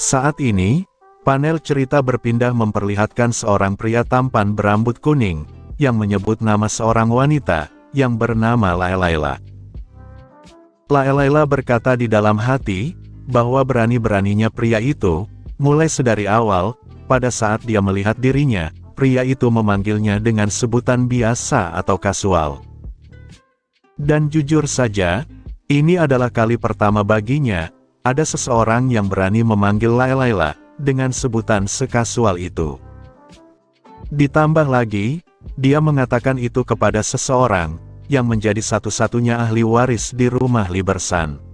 Saat ini, panel cerita berpindah memperlihatkan seorang pria tampan berambut kuning, yang menyebut nama seorang wanita, yang bernama Layla. Layla berkata di dalam hati, bahwa berani-beraninya pria itu, mulai sedari awal, pada saat dia melihat dirinya, pria itu memanggilnya dengan sebutan biasa atau kasual. Dan jujur saja, ini adalah kali pertama baginya, ada seseorang yang berani memanggil Layla, dengan sebutan sekasual itu. Ditambah lagi, dia mengatakan itu kepada seseorang, yang menjadi satu-satunya ahli waris di rumah Libersan.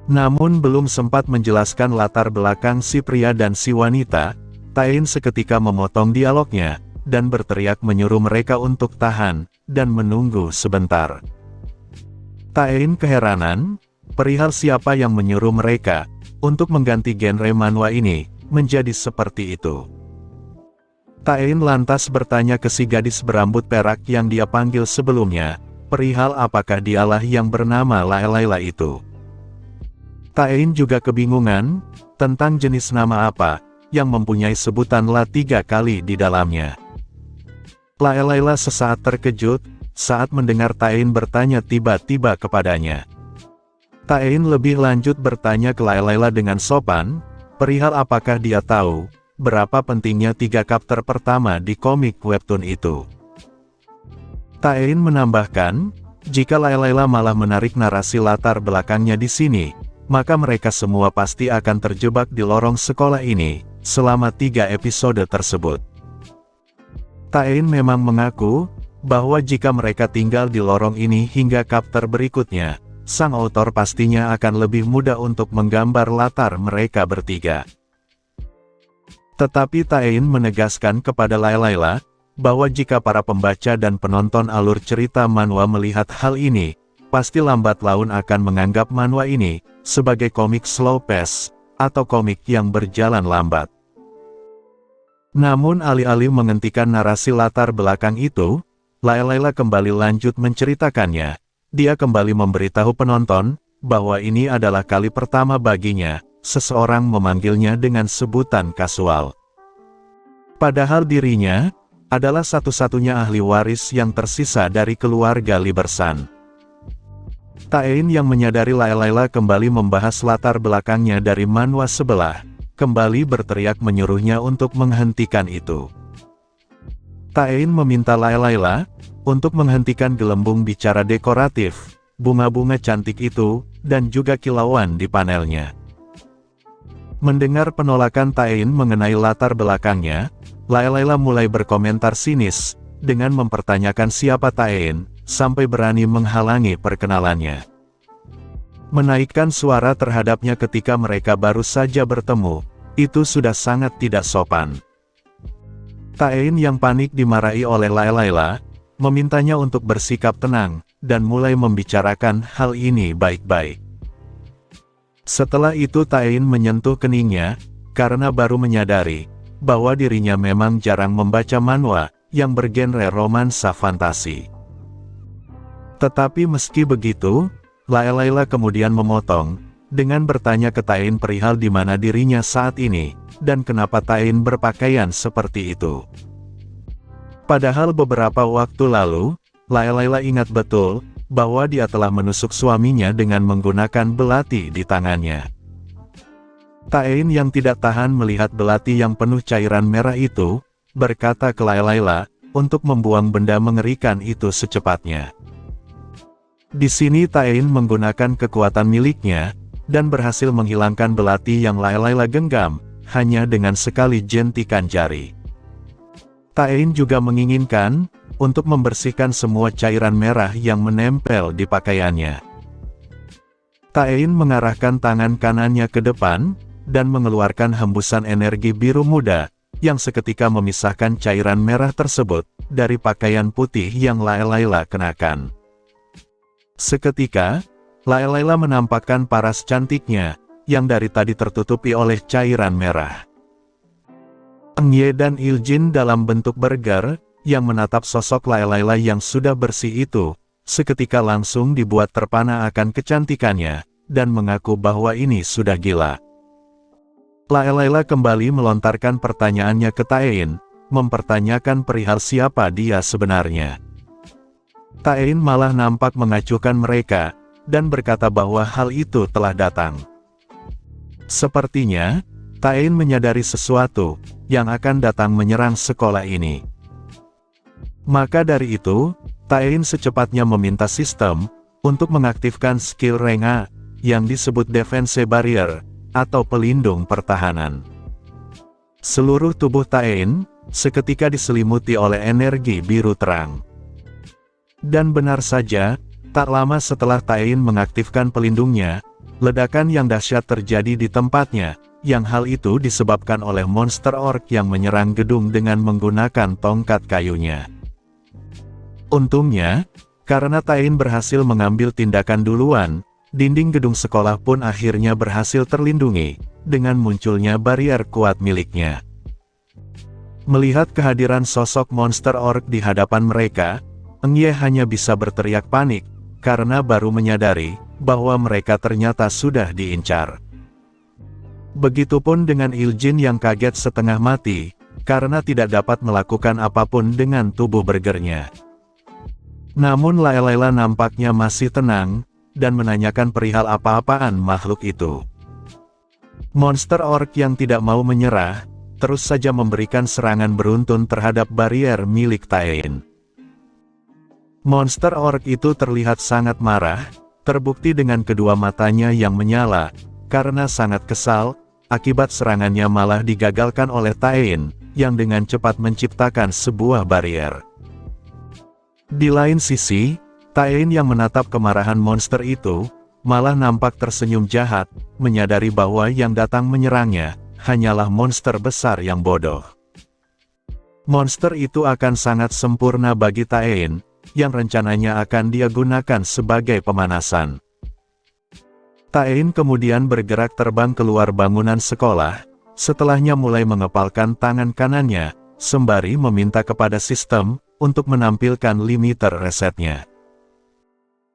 Namun belum sempat menjelaskan latar belakang si pria dan si wanita, Taein seketika memotong dialognya, dan berteriak menyuruh mereka untuk tahan, dan menunggu sebentar. Taein keheranan, perihal siapa yang menyuruh mereka, untuk mengganti genre manhwa ini, menjadi seperti itu. Taein lantas bertanya ke si gadis berambut perak yang dia panggil sebelumnya, perihal apakah dialah yang bernama Layla itu. Taein juga kebingungan, tentang jenis nama apa, yang mempunyai sebutan La 3 kali di dalamnya. Layla sesaat terkejut, saat mendengar Taein bertanya tiba-tiba kepadanya. Taein lebih lanjut bertanya ke Layla dengan sopan, perihal apakah dia tahu, berapa pentingnya 3 chapter pertama di komik webtoon itu. Taein menambahkan, jika Layla malah menarik narasi latar belakangnya di sini, maka mereka semua pasti akan terjebak di lorong sekolah ini, selama 3 episode tersebut. Taein memang mengaku, bahwa jika mereka tinggal di lorong ini hingga chapter berikutnya, sang autor pastinya akan lebih mudah untuk menggambar latar mereka bertiga. Tetapi Taein menegaskan kepada Layla, bahwa jika para pembaca dan penonton alur cerita manhwa melihat hal ini, pasti lambat laun akan menganggap manhwa ini, sebagai komik slow pace, atau komik yang berjalan lambat. Namun alih-alih menghentikan narasi latar belakang itu, Layla kembali lanjut menceritakannya. Dia kembali memberitahu penonton, bahwa ini adalah kali pertama baginya, seseorang memanggilnya dengan sebutan kasual. Padahal dirinya, adalah satu-satunya ahli waris yang tersisa dari keluarga Libersan. Taein yang menyadari Layla kembali membahas latar belakangnya dari manhwa sebelah, kembali berteriak menyuruhnya untuk menghentikan itu. Taein meminta Layla, untuk menghentikan gelembung bicara dekoratif, bunga-bunga cantik itu, dan juga kilauan di panelnya. Mendengar penolakan Taein mengenai latar belakangnya, Layla mulai berkomentar sinis, dengan mempertanyakan siapa Taein, sampai berani menghalangi perkenalannya. Menaikkan suara terhadapnya ketika mereka baru saja bertemu, itu sudah sangat tidak sopan. Taein yang panik dimarahi oleh Layla, memintanya untuk bersikap tenang, dan mulai membicarakan hal ini baik-baik. Setelah itu Taein menyentuh keningnya, karena baru menyadari, bahwa dirinya memang jarang membaca manhwa, yang bergenre romansa fantasi. Tetapi meski begitu, Layla kemudian memotong, dengan bertanya ke Taein perihal di mana dirinya saat ini, dan kenapa Taein berpakaian seperti itu. Padahal beberapa waktu lalu, Layla ingat betul, bahwa dia telah menusuk suaminya dengan menggunakan belati di tangannya. Taein yang tidak tahan melihat belati yang penuh cairan merah itu, berkata ke Layla, untuk membuang benda mengerikan itu secepatnya. Di sini Taein menggunakan kekuatan miliknya, dan berhasil menghilangkan belati yang Layla genggam, hanya dengan sekali jentikan jari. Taein juga menginginkan, untuk membersihkan semua cairan merah yang menempel di pakaiannya. Taein mengarahkan tangan kanannya ke depan, dan mengeluarkan hembusan energi biru muda, yang seketika memisahkan cairan merah tersebut, dari pakaian putih yang Layla kenakan. Seketika, Layla menampakkan paras cantiknya, yang dari tadi tertutupi oleh cairan merah. Engye dan Iljin dalam bentuk burger, yang menatap sosok Layla yang sudah bersih itu, seketika langsung dibuat terpana akan kecantikannya, dan mengaku bahwa ini sudah gila. Layla kembali melontarkan pertanyaannya ke Taein, mempertanyakan perihal siapa dia sebenarnya. Taein malah nampak mengacuhkan mereka, dan berkata bahwa hal itu telah datang. Sepertinya, Taein menyadari sesuatu, yang akan datang menyerang sekolah ini. Maka dari itu, Taein secepatnya meminta sistem, untuk mengaktifkan skill rank A, yang disebut Defense Barrier, atau pelindung pertahanan. Seluruh tubuh Taein, seketika diselimuti oleh energi biru terang. Dan benar saja, tak lama setelah Taein mengaktifkan pelindungnya, ledakan yang dahsyat terjadi di tempatnya, yang hal itu disebabkan oleh monster orc yang menyerang gedung dengan menggunakan tongkat kayunya. Untungnya, karena Taein berhasil mengambil tindakan duluan, dinding gedung sekolah pun akhirnya berhasil terlindungi, dengan munculnya barrier kuat miliknya. Melihat kehadiran sosok monster orc di hadapan mereka, Engye hanya bisa berteriak panik, karena baru menyadari, bahwa mereka ternyata sudah diincar. Begitupun dengan Iljin yang kaget setengah mati, karena tidak dapat melakukan apapun dengan tubuh burgernya. Namun Layla nampaknya masih tenang, dan menanyakan perihal apa-apaan makhluk itu. Monster orc yang tidak mau menyerah, terus saja memberikan serangan beruntun terhadap barrier milik Taein. Monster orc itu terlihat sangat marah, terbukti dengan kedua matanya yang menyala, karena sangat kesal, akibat serangannya malah digagalkan oleh Taein, yang dengan cepat menciptakan sebuah barrier. Di lain sisi, Taein yang menatap kemarahan monster itu, malah nampak tersenyum jahat, menyadari bahwa yang datang menyerangnya, hanyalah monster besar yang bodoh. Monster itu akan sangat sempurna bagi Taein, yang rencananya akan dia gunakan sebagai pemanasan. Taein kemudian bergerak terbang keluar bangunan sekolah, setelahnya mulai mengepalkan tangan kanannya, sembari meminta kepada sistem, untuk menampilkan limiter resetnya.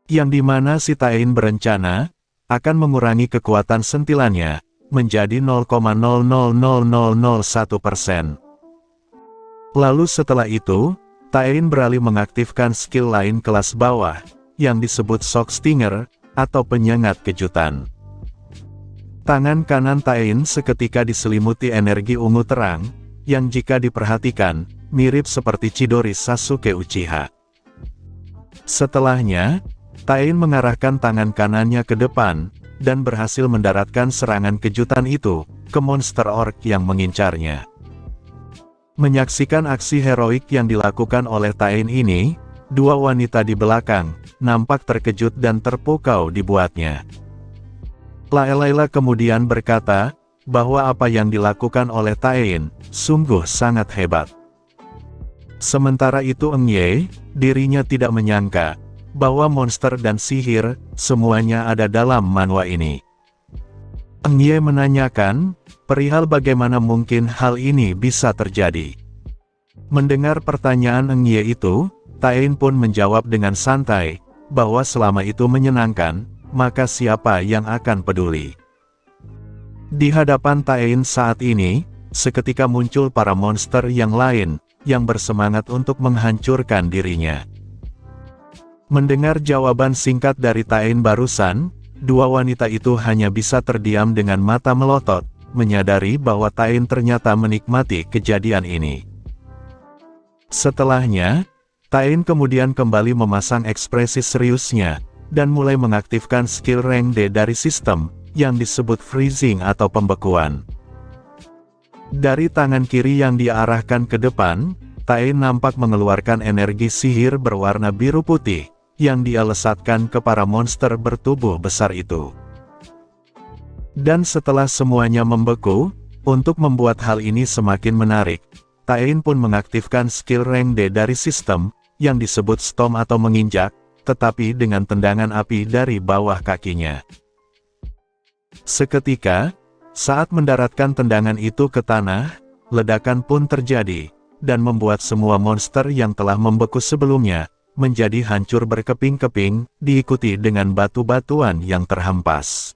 Yang dimana si Taein berencana, akan mengurangi kekuatan sentilannya, menjadi 0,000001%. Lalu setelah itu, Taein beralih mengaktifkan skill lain kelas bawah, yang disebut Shock Stinger, atau penyengat kejutan. Tangan kanan Taein seketika diselimuti energi ungu terang, yang jika diperhatikan, mirip seperti Chidori Sasuke Uchiha. Setelahnya, Taein mengarahkan tangan kanannya ke depan, dan berhasil mendaratkan serangan kejutan itu, ke monster orc yang mengincarnya. Menyaksikan aksi heroik yang dilakukan oleh Taein ini, dua wanita di belakang, nampak terkejut dan terpukau dibuatnya. Layla kemudian berkata, bahwa apa yang dilakukan oleh Taein, sungguh sangat hebat. Sementara itu Engye, dirinya tidak menyangka, bahwa monster dan sihir, semuanya ada dalam manhwa ini. Engye menanyakan, perihal bagaimana mungkin hal ini bisa terjadi. Mendengar pertanyaan Engye itu, Taein pun menjawab dengan santai, bahwa selama itu menyenangkan, maka siapa yang akan peduli. Di hadapan Taein saat ini, seketika muncul para monster yang lain, yang bersemangat untuk menghancurkan dirinya. Mendengar jawaban singkat dari Taein barusan, dua wanita itu hanya bisa terdiam dengan mata melotot, menyadari bahwa Taein ternyata menikmati kejadian ini. Setelahnya, Taein kemudian kembali memasang ekspresi seriusnya, dan mulai mengaktifkan skill rank D dari sistem, yang disebut freezing atau pembekuan. Dari tangan kiri yang diarahkan ke depan, Taein nampak mengeluarkan energi sihir berwarna biru putih, yang dia lesatkan ke para monster bertubuh besar itu. Dan setelah semuanya membeku, untuk membuat hal ini semakin menarik, Taein pun mengaktifkan skill rank D dari sistem, yang disebut Stomp atau menginjak, tetapi dengan tendangan api dari bawah kakinya. Seketika, saat mendaratkan tendangan itu ke tanah, ledakan pun terjadi, dan membuat semua monster yang telah membeku sebelumnya, menjadi hancur berkeping-keping, diikuti dengan batu-batuan yang terhempas.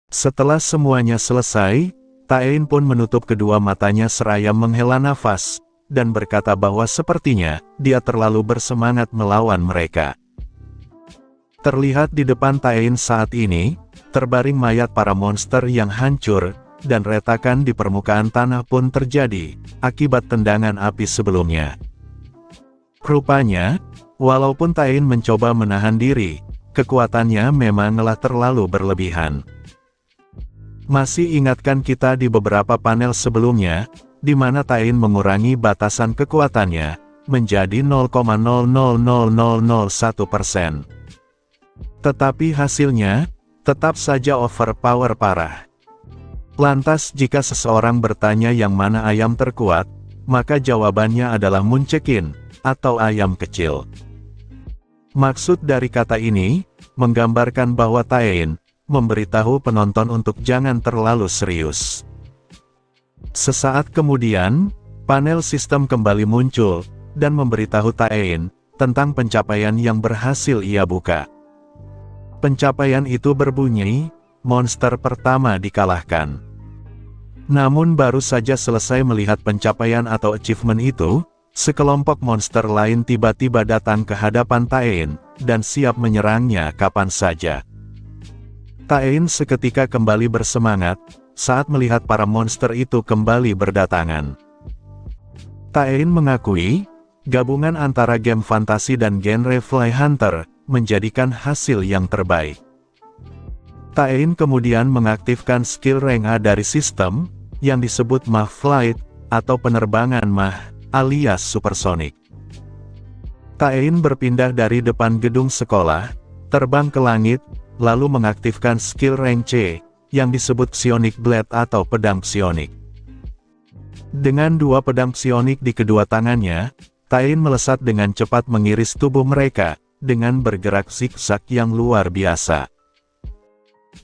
Setelah semuanya selesai, Taein pun menutup kedua matanya seraya menghela nafas, dan berkata bahwa sepertinya dia terlalu bersemangat melawan mereka. Terlihat di depan Taein saat ini, terbaring mayat para monster yang hancur, dan retakan di permukaan tanah pun terjadi, akibat tendangan api sebelumnya. Rupanya, walaupun Taein mencoba menahan diri, kekuatannya memanglah terlalu berlebihan. Masih ingatkan kita di beberapa panel sebelumnya, di mana Taein mengurangi batasan kekuatannya, menjadi 0,000001%. Tetapi hasilnya, tetap saja overpower parah. Lantas jika seseorang bertanya yang mana ayam terkuat, maka jawabannya adalah Munchkin, atau ayam kecil. Maksud dari kata ini, menggambarkan bahwa Taein memberitahu penonton untuk jangan terlalu serius. Sesaat kemudian, panel sistem kembali muncul, dan memberitahu Taein tentang pencapaian yang berhasil ia buka. Pencapaian itu berbunyi, monster pertama dikalahkan. Namun baru saja selesai melihat pencapaian atau achievement itu, sekelompok monster lain tiba-tiba datang ke hadapan Taein, dan siap menyerangnya kapan saja. Taein seketika kembali bersemangat, saat melihat para monster itu kembali berdatangan. Taein mengakui, gabungan antara game fantasi dan genre Fly Hunter, menjadikan hasil yang terbaik. Taein kemudian mengaktifkan skill rank A dari sistem, yang disebut Mach Flight, atau penerbangan Mach, alias supersonik. Taein berpindah dari depan gedung sekolah, terbang ke langit, lalu mengaktifkan skill rank C, yang disebut Psionic Blade atau pedang psionik. Dengan dua pedang psionik di kedua tangannya, Taein melesat dengan cepat mengiris tubuh mereka, dengan bergerak zigzag yang luar biasa.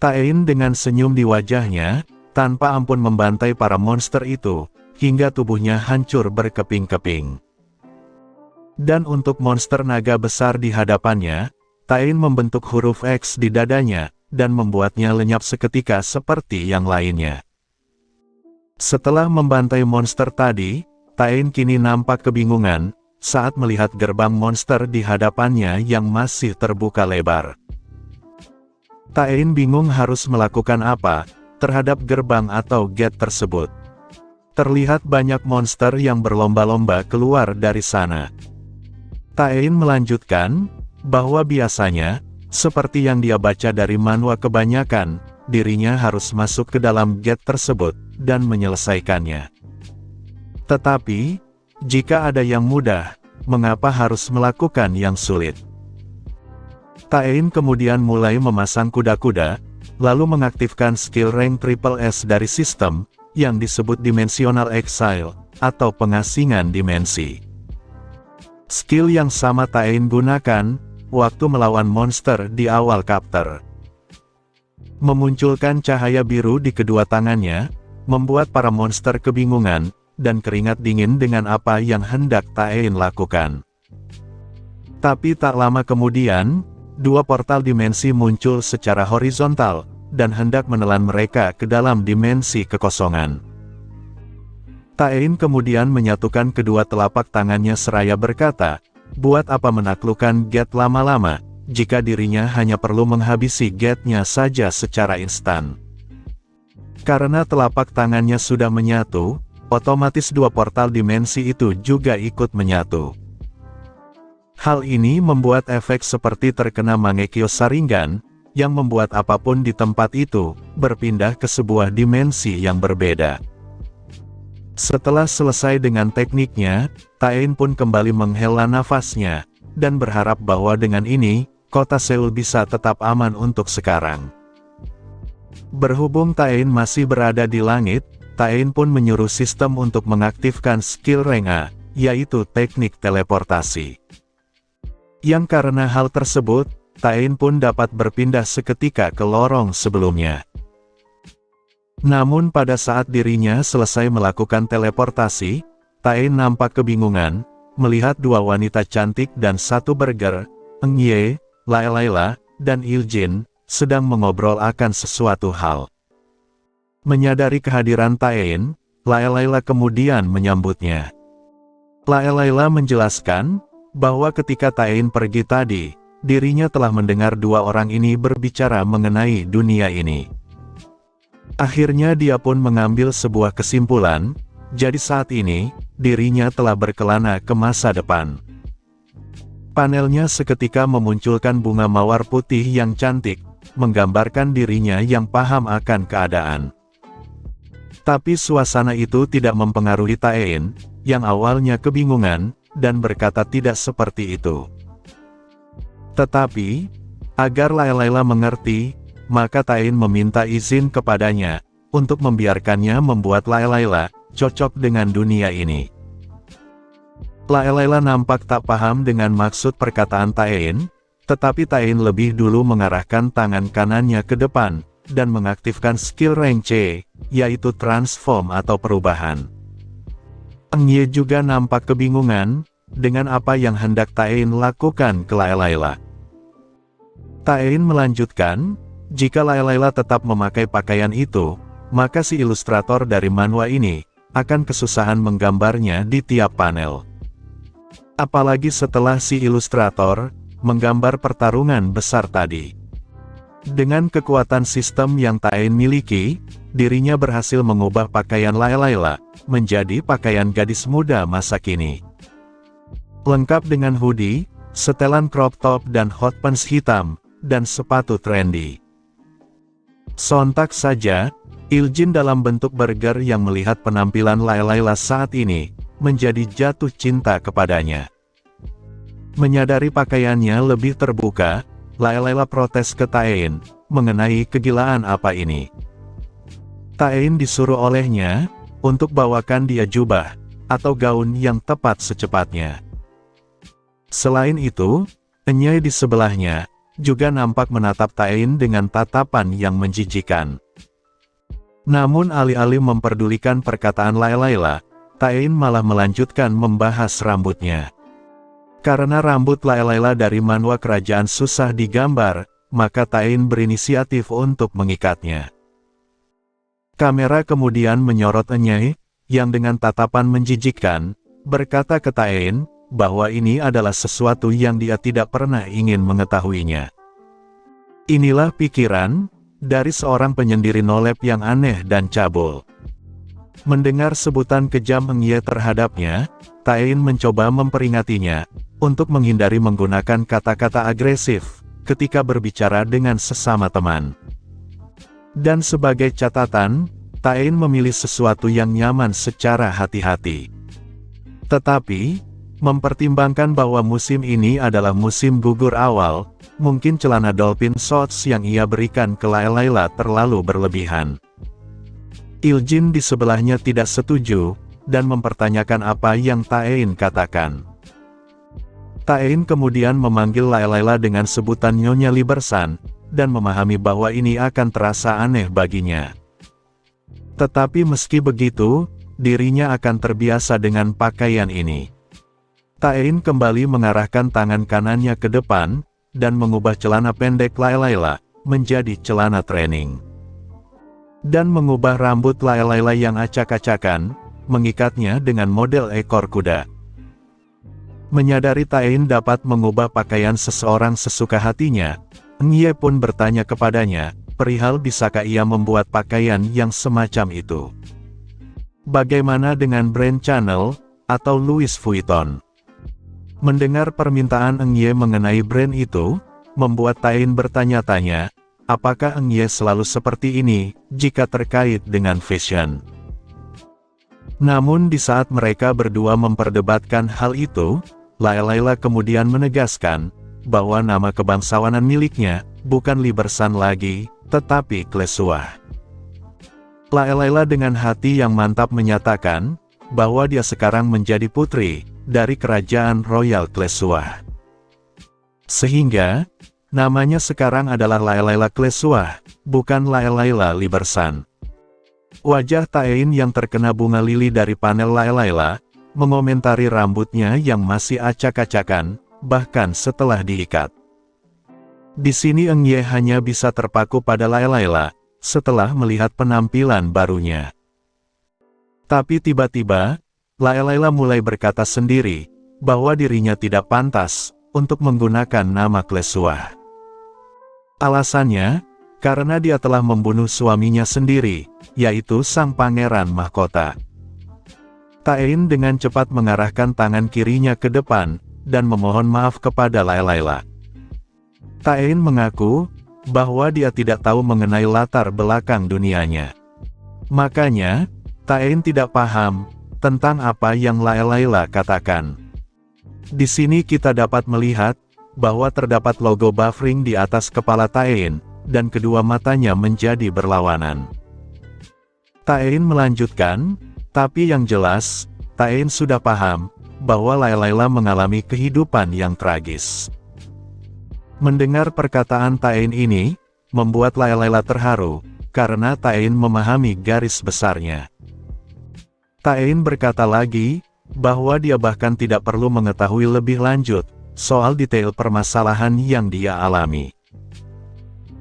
Taein dengan senyum di wajahnya, tanpa ampun membantai para monster itu, hingga tubuhnya hancur berkeping-keping. Dan untuk monster naga besar di hadapannya, Taein membentuk huruf X di dadanya, dan membuatnya lenyap seketika seperti yang lainnya. Setelah membantai monster tadi, Taein kini nampak kebingungan, saat melihat gerbang monster di hadapannya yang masih terbuka lebar. Taein bingung harus melakukan apa terhadap gerbang atau gate tersebut. Terlihat banyak monster yang berlomba-lomba keluar dari sana. Taein melanjutkan, bahwa biasanya, seperti yang dia baca dari manhwa kebanyakan, dirinya harus masuk ke dalam gate tersebut, dan menyelesaikannya. Tetapi, jika ada yang mudah, mengapa harus melakukan yang sulit? Taein kemudian mulai memasang kuda-kuda, lalu mengaktifkan skill rank Triple S dari sistem, yang disebut Dimensional Exile, atau pengasingan dimensi. Skill yang sama Taein gunakan, waktu melawan monster di awal chapter. Memunculkan cahaya biru di kedua tangannya, membuat para monster kebingungan, dan keringat dingin dengan apa yang hendak Taein lakukan. Tapi tak lama kemudian, dua portal dimensi muncul secara horizontal, dan hendak menelan mereka ke dalam dimensi kekosongan. Taein kemudian menyatukan kedua telapak tangannya seraya berkata, buat apa menaklukkan gate lama-lama, jika dirinya hanya perlu menghabisi gate-nya saja secara instan. Karena telapak tangannya sudah menyatu, otomatis dua portal dimensi itu juga ikut menyatu. Hal ini membuat efek seperti terkena Mangekyo Sharingan, yang membuat apapun di tempat itu, berpindah ke sebuah dimensi yang berbeda. Setelah selesai dengan tekniknya, Taein pun kembali menghela nafasnya, dan berharap bahwa dengan ini, kota Seoul bisa tetap aman untuk sekarang. Berhubung Taein masih berada di langit, Taein pun menyuruh sistem untuk mengaktifkan skill rank A, yaitu teknik teleportasi. Yang karena hal tersebut, Taein pun dapat berpindah seketika ke lorong sebelumnya. Namun pada saat dirinya selesai melakukan teleportasi, Taein nampak kebingungan, melihat dua wanita cantik dan satu burger, Eng Ye, Layla, dan Il Jin, sedang mengobrol akan sesuatu hal. Menyadari kehadiran Taein, Laila kemudian menyambutnya. Laila menjelaskan bahwa ketika Taein pergi tadi, dirinya telah mendengar dua orang ini berbicara mengenai dunia ini. Akhirnya dia pun mengambil sebuah kesimpulan, jadi saat ini, dirinya telah berkelana ke masa depan. Panelnya seketika memunculkan bunga mawar putih yang cantik, menggambarkan dirinya yang paham akan keadaan. Tapi suasana itu tidak mempengaruhi Taein, yang awalnya kebingungan, dan berkata tidak seperti itu. Tetapi, agar Laila mengerti, maka Taein meminta izin kepadanya, untuk membiarkannya membuat Laila cocok dengan dunia ini. Laila nampak tak paham dengan maksud perkataan Taein, tetapi Taein lebih dulu mengarahkan tangan kanannya ke depan, dan mengaktifkan skill rank C, yaitu transform atau perubahan. Ye juga nampak kebingungan, dengan apa yang hendak Taein lakukan ke Laila. Taein melanjutkan, jika Laila tetap memakai pakaian itu, maka si ilustrator dari manhwa ini, akan kesusahan menggambarnya di tiap panel. Apalagi setelah si ilustrator, menggambar pertarungan besar tadi. Dengan kekuatan sistem yang Taein miliki, dirinya berhasil mengubah pakaian Laila menjadi pakaian gadis muda masa kini. Lengkap dengan hoodie, setelan crop top dan hot pants hitam, dan sepatu trendy. Sontak saja, Iljin dalam bentuk burger yang melihat penampilan Laila saat ini, menjadi jatuh cinta kepadanya. Menyadari pakaiannya lebih terbuka, Laila protes ke Taein, mengenai kegilaan apa ini. Taein disuruh olehnya, untuk bawakan dia jubah, atau gaun yang tepat secepatnya. Selain itu, Nye di sebelahnya, juga nampak menatap Taein dengan tatapan yang menjijikan. Namun alih-alih memperdulikan perkataan Laila, Taein malah melanjutkan membahas rambutnya. Karena rambut Laila dari manhwa kerajaan susah digambar, maka Taein berinisiatif untuk mengikatnya. Kamera kemudian menyorot Nye, yang dengan tatapan menjijikkan, berkata ke Taein, bahwa ini adalah sesuatu yang dia tidak pernah ingin mengetahuinya. Inilah pikiran, dari seorang penyendiri nolep yang aneh dan cabul. Mendengar sebutan kejam Nye terhadapnya, Taein mencoba memperingatinya, untuk menghindari menggunakan kata-kata agresif, ketika berbicara dengan sesama teman. Dan sebagai catatan, Taein memilih sesuatu yang nyaman secara hati-hati. Tetapi, mempertimbangkan bahwa musim ini adalah musim gugur awal, mungkin celana dolphin shorts yang ia berikan ke Laila terlalu berlebihan. Iljin di sebelahnya tidak setuju, dan mempertanyakan apa yang Taein katakan. Taein kemudian memanggil Laila dengan sebutan Nyonya Libersan, dan memahami bahwa ini akan terasa aneh baginya. Tetapi meski begitu, dirinya akan terbiasa dengan pakaian ini. Taein kembali mengarahkan tangan kanannya ke depan, dan mengubah celana pendek Laila menjadi celana training. Dan mengubah rambut Laila yang acak-acakan, mengikatnya dengan model ekor kuda. Menyadari Taein dapat mengubah pakaian seseorang sesuka hatinya, Nye pun bertanya kepadanya, perihal bisakah ia membuat pakaian yang semacam itu. Bagaimana dengan brand Chanel, atau Louis Vuitton? Mendengar permintaan Nye mengenai brand itu, membuat Taein bertanya-tanya, apakah Nye selalu seperti ini, jika terkait dengan fashion. Namun di saat mereka berdua memperdebatkan hal itu, Laila kemudian menegaskan, bahwa nama kebangsawanan miliknya, bukan Libersan lagi, tetapi Klesuah. Laila dengan hati yang mantap menyatakan, bahwa dia sekarang menjadi putri, dari kerajaan Royal Klesuah. Sehingga, namanya sekarang adalah Laila Klesuah, bukan Laila Libersan. Wajah Taein yang terkena bunga lili dari panel Laila, mengomentari rambutnya yang masih acak-acakan, bahkan setelah diikat. Di sini Nye hanya bisa terpaku pada Laila, setelah melihat penampilan barunya. Tapi tiba-tiba, Layla mulai berkata sendiri, bahwa dirinya tidak pantas untuk menggunakan nama Klesua. Alasannya, karena dia telah membunuh suaminya sendiri, yaitu sang pangeran mahkota. Taein dengan cepat mengarahkan tangan kirinya ke depan, dan memohon maaf kepada Layla. Taein mengaku, bahwa dia tidak tahu mengenai latar belakang dunianya. Makanya, Taein tidak paham, tentang apa yang Layla katakan. Di sini kita dapat melihat, bahwa terdapat logo buffering di atas kepala Taein, dan kedua matanya menjadi berlawanan. Taein melanjutkan, tapi yang jelas, Taein sudah paham, bahwa Layla mengalami kehidupan yang tragis. Mendengar perkataan Taein ini, membuat Layla terharu, karena Taein memahami garis besarnya. Taein berkata lagi, bahwa dia bahkan tidak perlu mengetahui lebih lanjut, soal detail permasalahan yang dia alami.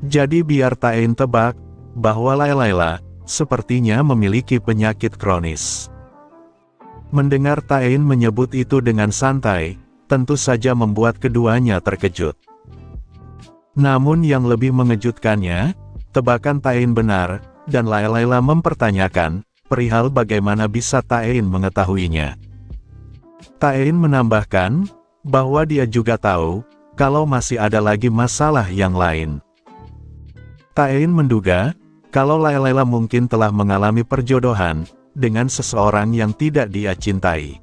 Jadi biar Taein tebak, bahwa Layla, sepertinya memiliki penyakit kronis. Mendengar Taein menyebut itu dengan santai, tentu saja membuat keduanya terkejut. Namun yang lebih mengejutkannya, tebakan Taein benar, dan Layla mempertanyakan, perihal bagaimana bisa Taein mengetahuinya. Taein menambahkan, bahwa dia juga tahu, kalau masih ada lagi masalah yang lain. Taein menduga, kalau Layla mungkin telah mengalami perjodohan, dengan seseorang yang tidak dia cintai.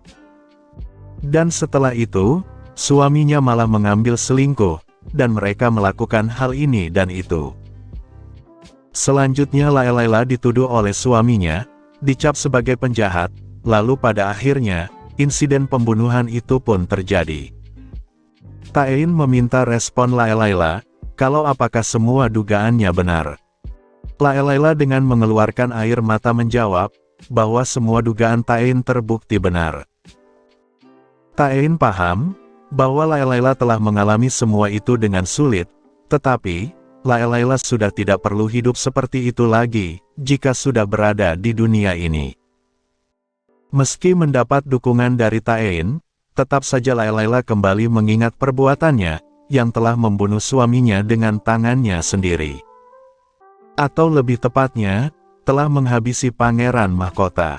Dan setelah itu, suaminya malah mengambil selingkuh, dan mereka melakukan hal ini dan itu. Selanjutnya Layla dituduh oleh suaminya, dicap sebagai penjahat, lalu pada akhirnya, insiden pembunuhan itu pun terjadi. Taein meminta respon Layla, kalau apakah semua dugaannya benar. Layla dengan mengeluarkan air mata menjawab, bahwa semua dugaan Taein terbukti benar. Taein paham, bahwa Layla telah mengalami semua itu dengan sulit, tetapi, Layla sudah tidak perlu hidup seperti itu lagi, jika sudah berada di dunia ini. Meski mendapat dukungan dari Taein, tetap saja Layla kembali mengingat perbuatannya, yang telah membunuh suaminya dengan tangannya sendiri. Atau lebih tepatnya, telah menghabisi pangeran mahkota.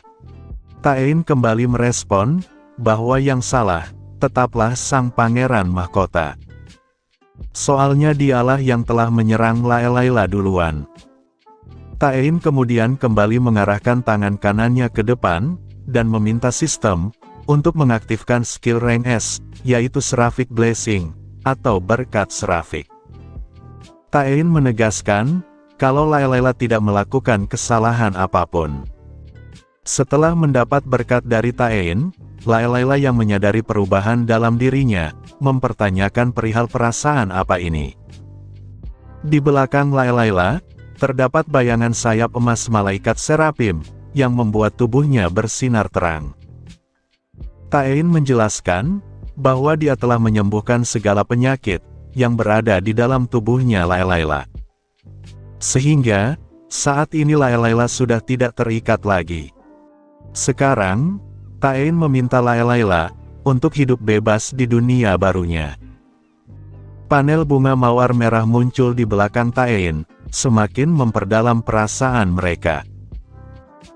Taein kembali merespon, bahwa yang salah, tetaplah sang pangeran mahkota. Soalnya dialah yang telah menyerang Layla duluan. Taein kemudian kembali mengarahkan tangan kanannya ke depan, dan meminta sistem, untuk mengaktifkan skill rank S, yaitu Seraphic Blessing, atau berkat Seraphic. Taein menegaskan, kalau Layla tidak melakukan kesalahan apapun. Setelah mendapat berkat dari Taein, Layla yang menyadari perubahan dalam dirinya, mempertanyakan perihal perasaan apa ini. Di belakang Layla, terdapat bayangan sayap emas malaikat Serapim, yang membuat tubuhnya bersinar terang. Taein menjelaskan, bahwa dia telah menyembuhkan segala penyakit, yang berada di dalam tubuhnya Layla. Sehingga, saat ini Layla sudah tidak terikat lagi. Sekarang, Taein meminta Layla, untuk hidup bebas di dunia barunya. Panel bunga mawar merah muncul di belakang Taein, semakin memperdalam perasaan mereka.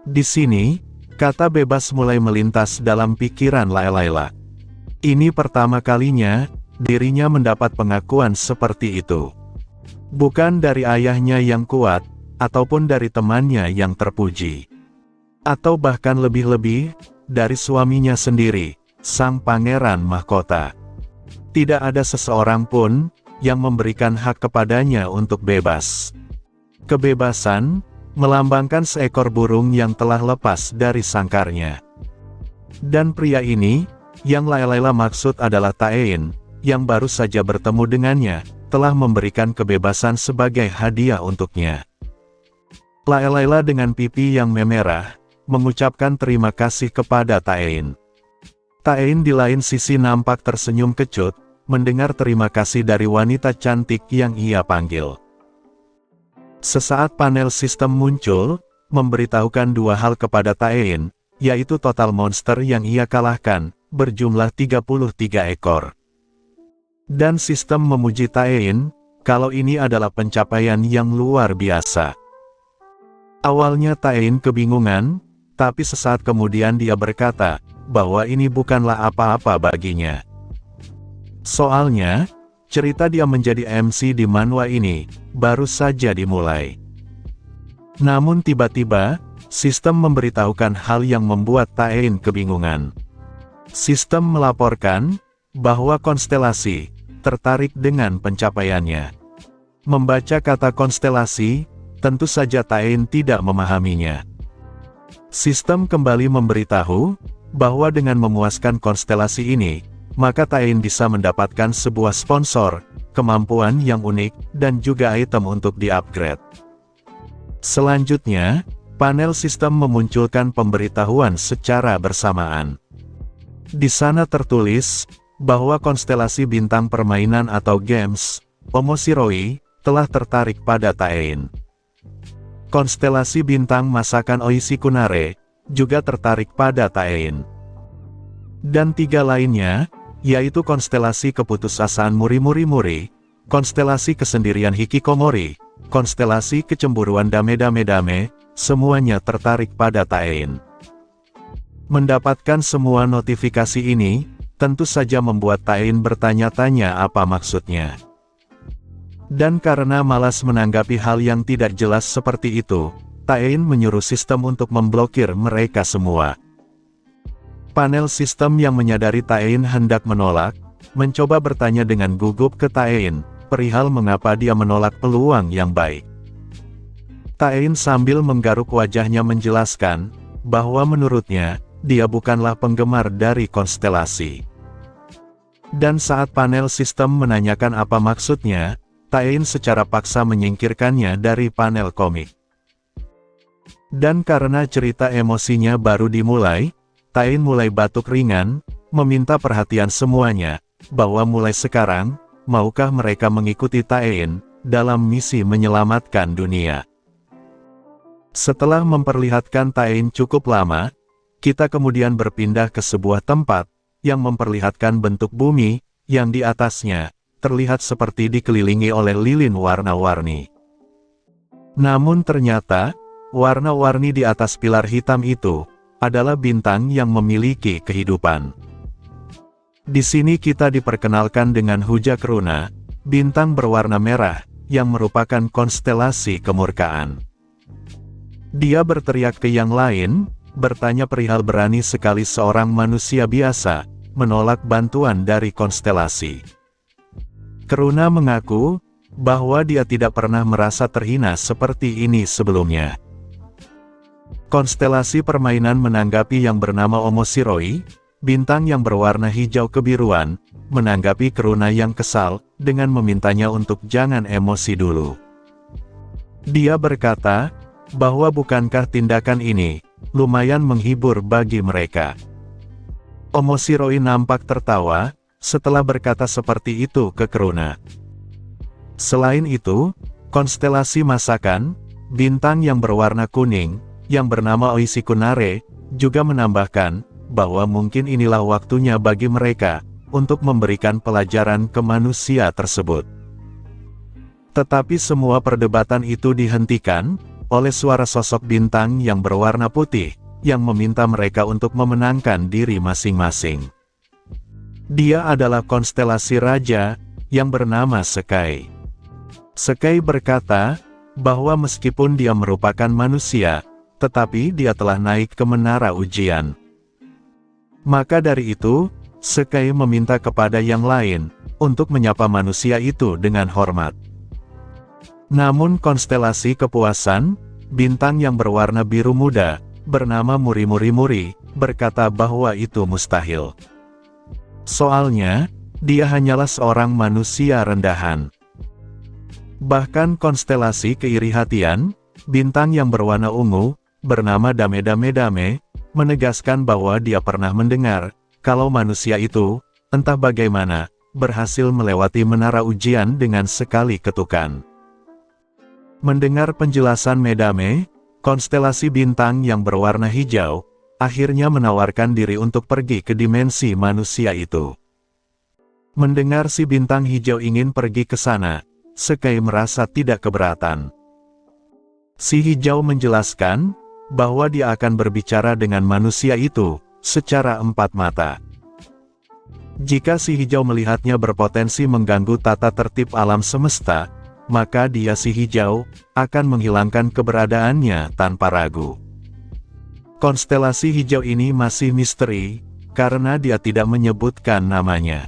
Di sini, kata bebas mulai melintas dalam pikiran Layla. Ini pertama kalinya, dirinya mendapat pengakuan seperti itu. Bukan dari ayahnya yang kuat, ataupun dari temannya yang terpuji. Atau bahkan lebih-lebih, dari suaminya sendiri, sang pangeran mahkota. Tidak ada seseorang pun, yang memberikan hak kepadanya untuk bebas. Kebebasan, melambangkan seekor burung yang telah lepas dari sangkarnya. Dan pria ini, yang Layla maksud adalah Taein, yang baru saja bertemu dengannya, telah memberikan kebebasan sebagai hadiah untuknya. Layla dengan pipi yang memerah, mengucapkan terima kasih kepada Taein. Taein di lain sisi nampak tersenyum kecut, mendengar terima kasih dari wanita cantik yang ia panggil. Sesaat panel sistem muncul, memberitahukan dua hal kepada Taein, yaitu total monster yang ia kalahkan, berjumlah 33 ekor. Dan sistem memuji Taein, kalau ini adalah pencapaian yang luar biasa. Awalnya Taein kebingungan, tapi sesaat kemudian dia berkata, bahwa ini bukanlah apa-apa baginya. Soalnya, cerita dia menjadi MC di manhwa ini, baru saja dimulai. Namun tiba-tiba, sistem memberitahukan hal yang membuat Taein kebingungan. Sistem melaporkan, bahwa konstelasi, tertarik dengan pencapaiannya. Membaca kata konstelasi, tentu saja Taein tidak memahaminya. Sistem kembali memberitahu, bahwa dengan memuaskan konstelasi ini, maka Taein bisa mendapatkan sebuah sponsor, kemampuan yang unik, dan juga item untuk di-upgrade. Selanjutnya, panel sistem memunculkan pemberitahuan secara bersamaan. Di sana tertulis, bahwa konstelasi bintang permainan atau games, Omoshiroi, telah tertarik pada Taein. Konstelasi bintang masakan Oishikunare, juga tertarik pada Taein. Dan tiga lainnya, yaitu konstelasi keputusasaan Muri-Muri-Muri, konstelasi kesendirian Hikikomori, konstelasi kecemburuan Dame-Dame-Dame, semuanya tertarik pada Taein. Mendapatkan semua notifikasi ini, tentu saja membuat Taein bertanya-tanya apa maksudnya. Dan karena malas menanggapi hal yang tidak jelas seperti itu, Taein menyuruh sistem untuk memblokir mereka semua. Panel sistem yang menyadari Taein hendak menolak, mencoba bertanya dengan gugup ke Taein, perihal mengapa dia menolak peluang yang baik. Taein sambil menggaruk wajahnya menjelaskan, bahwa menurutnya, dia bukanlah penggemar dari konstelasi. Dan saat panel sistem menanyakan apa maksudnya, Taein secara paksa menyingkirkannya dari panel komik. Dan karena cerita emosinya baru dimulai, Taein mulai batuk ringan, meminta perhatian semuanya, bahwa mulai sekarang, maukah mereka mengikuti Taein, dalam misi menyelamatkan dunia. Setelah memperlihatkan Taein cukup lama, kita kemudian berpindah ke sebuah tempat, yang memperlihatkan bentuk bumi, yang di atasnya, terlihat seperti dikelilingi oleh lilin warna-warni. Namun ternyata, warna-warni di atas pilar hitam itu, adalah bintang yang memiliki kehidupan. Di sini kita diperkenalkan dengan Huja Keruna, bintang berwarna merah, yang merupakan konstelasi kemurkaan. Dia berteriak ke yang lain, bertanya perihal berani sekali seorang manusia biasa, menolak bantuan dari konstelasi. Keruna mengaku, bahwa dia tidak pernah merasa terhina seperti ini sebelumnya. Konstelasi permainan menanggapi yang bernama Omoshiroi, bintang yang berwarna hijau kebiruan, menanggapi Keruna yang kesal, dengan memintanya untuk jangan emosi dulu. Dia berkata, bahwa bukankah tindakan ini, lumayan menghibur bagi mereka. Omoshiroi nampak tertawa, setelah berkata seperti itu ke Keruna. Selain itu, konstelasi masakan, bintang yang berwarna kuning, yang bernama Oishikunare, juga menambahkan, bahwa mungkin inilah waktunya bagi mereka, untuk memberikan pelajaran ke manusia tersebut. Tetapi semua perdebatan itu dihentikan, oleh suara sosok bintang yang berwarna putih, yang meminta mereka untuk memenangkan diri masing-masing. Dia adalah konstelasi raja, yang bernama Sekai. Sekai berkata, bahwa meskipun dia merupakan manusia, tetapi dia telah naik ke menara ujian. Maka dari itu, Sekai meminta kepada yang lain, untuk menyapa manusia itu dengan hormat. Namun konstelasi kepuasan, bintang yang berwarna biru muda, bernama Muri-Muri-Muri, berkata bahwa itu mustahil. Soalnya, dia hanyalah seorang manusia rendahan. Bahkan konstelasi keiri hatian, bintang yang berwarna ungu, bernama Dame-Dame-Dame, menegaskan bahwa dia pernah mendengar, kalau manusia itu, entah bagaimana, berhasil melewati menara ujian dengan sekali ketukan. Mendengar penjelasan Medame, konstelasi bintang yang berwarna hijau, akhirnya menawarkan diri untuk pergi ke dimensi manusia itu. Mendengar si bintang hijau ingin pergi ke sana, Sekai merasa tidak keberatan. Si hijau menjelaskan, bahwa dia akan berbicara dengan manusia itu, secara empat mata. Jika si hijau melihatnya berpotensi mengganggu tata tertib alam semesta, maka dia si hijau, akan menghilangkan keberadaannya tanpa ragu. Konstelasi hijau ini masih misteri, karena dia tidak menyebutkan namanya.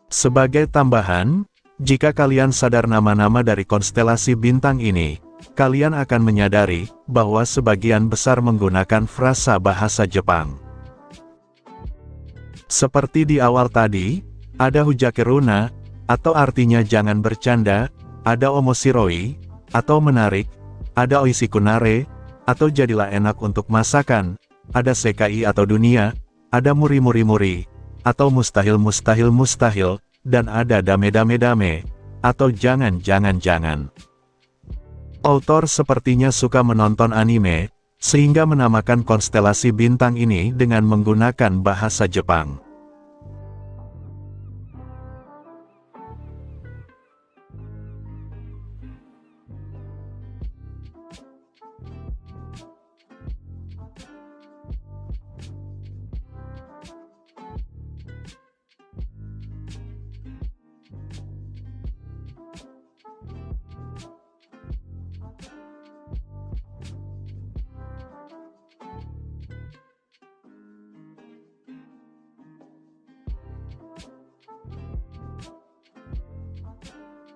Sebagai tambahan, jika kalian sadar nama-nama dari konstelasi bintang ini, kalian akan menyadari, bahwa sebagian besar menggunakan frasa bahasa Jepang. Seperti di awal tadi, ada hujake runa, atau artinya jangan bercanda, ada omoshiroi, atau menarik, ada oishikunare, atau jadilah enak untuk masakan, ada sekai atau dunia, ada muri-muri-muri, atau mustahil-mustahil-mustahil, dan ada dame-dame-dame, atau jangan-jangan-jangan. Autor sepertinya suka menonton anime, sehingga menamakan konstelasi bintang ini dengan menggunakan bahasa Jepang.